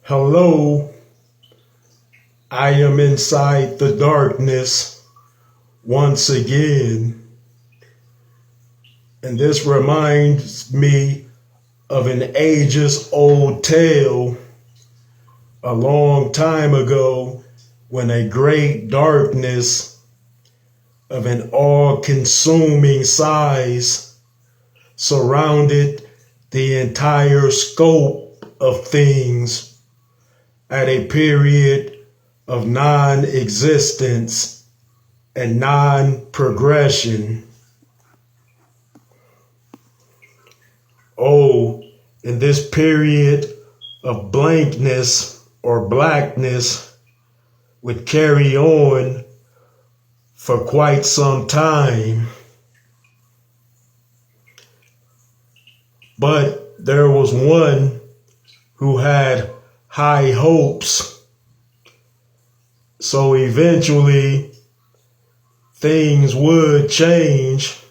Hello, I am inside the darkness once again, and this reminds me of an ages-old tale a long time ago when a great darkness of an all-consuming size surrounded the entire scope of things at a period of non-existence and non-progression. Oh, and this period of blankness or blackness would carry on for quite some time. But there was one who had high hopes. So eventually things would change,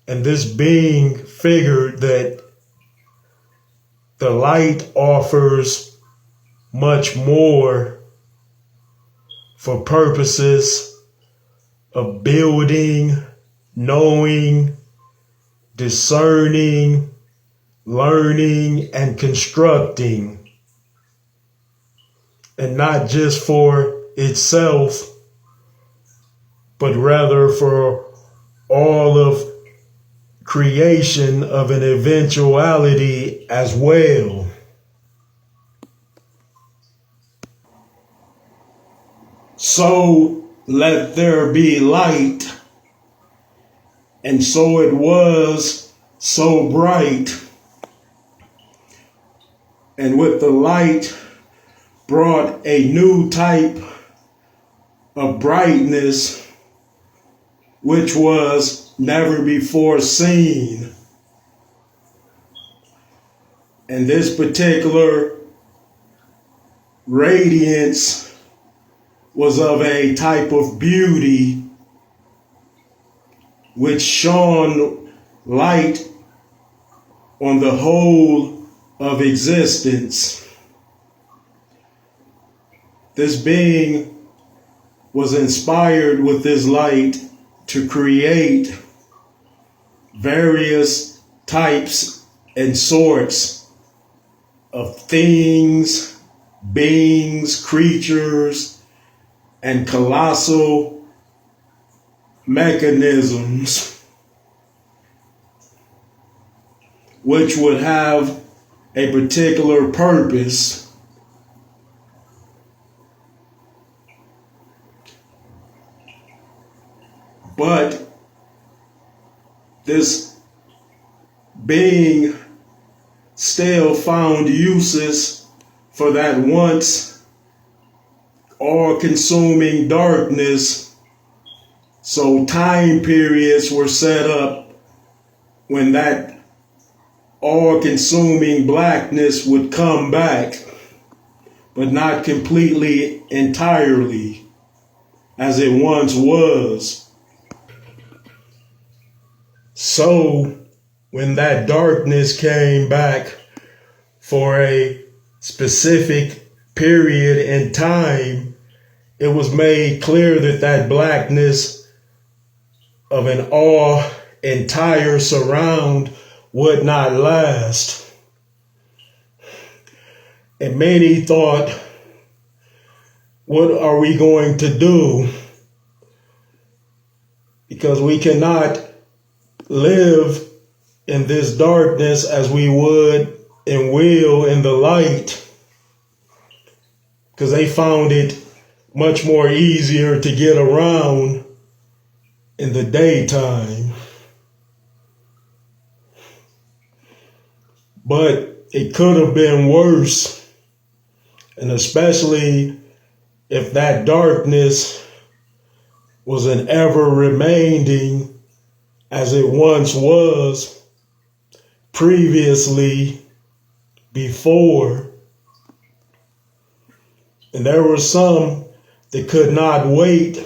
and this being figured that the light offers much more for purposes of building, knowing, discerning, learning, and constructing. And not just for itself, but rather for all of creation of an eventuality as well. So let there be light, and so it was so bright. And with the light brought a new type of brightness which was never before seen. And this particular radiance was of a type of beauty which shone light on the whole of existence. This being was inspired with this light to create various types and sorts of things, beings, creatures, and colossal mechanisms which would have a particular purpose. But this being still found uses for that once all-consuming darkness. So time periods were set up when that all-consuming blackness would come back, but not completely entirely as it once was. So when that darkness came back for a specific period in time, it was made clear that that blackness of an entire surround would not last. And many thought, what are we going to do? Because we cannot live in this darkness as we would and will in the light, because they found it much more easier to get around in the daytime. But it could have been worse, and especially if that darkness was an ever-remaining, as it once was previously, before. And there were some that could not wait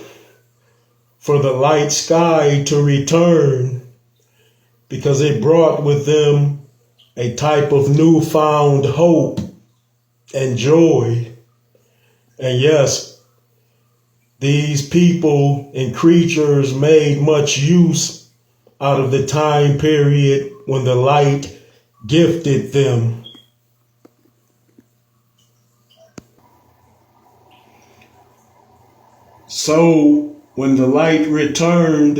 for the light sky to return, because it brought with them a type of newfound hope and joy. And yes, these people and creatures made much use out of the time period when the light gifted them. So when the light returned,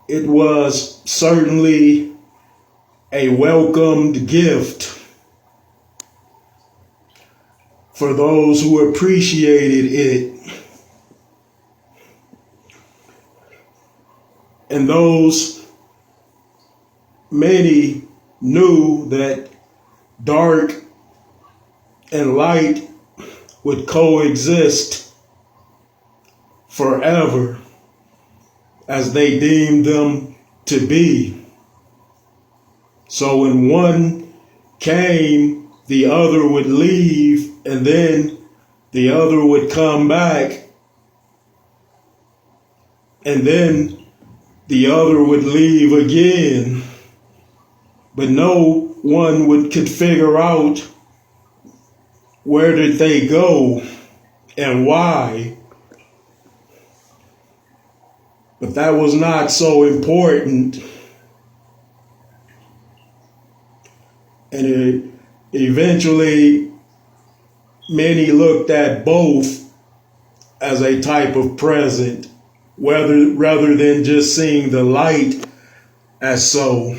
it was certainly a welcomed gift for those who appreciated it. And those many knew that dark and light would coexist forever as they deemed them to be. So when one came, the other would leave, and then the other would come back, and then the other would leave again. But no one could figure out where did they go and why. But that was not so important. And eventually, many looked at both as a type of present, rather than just seeing the light as so.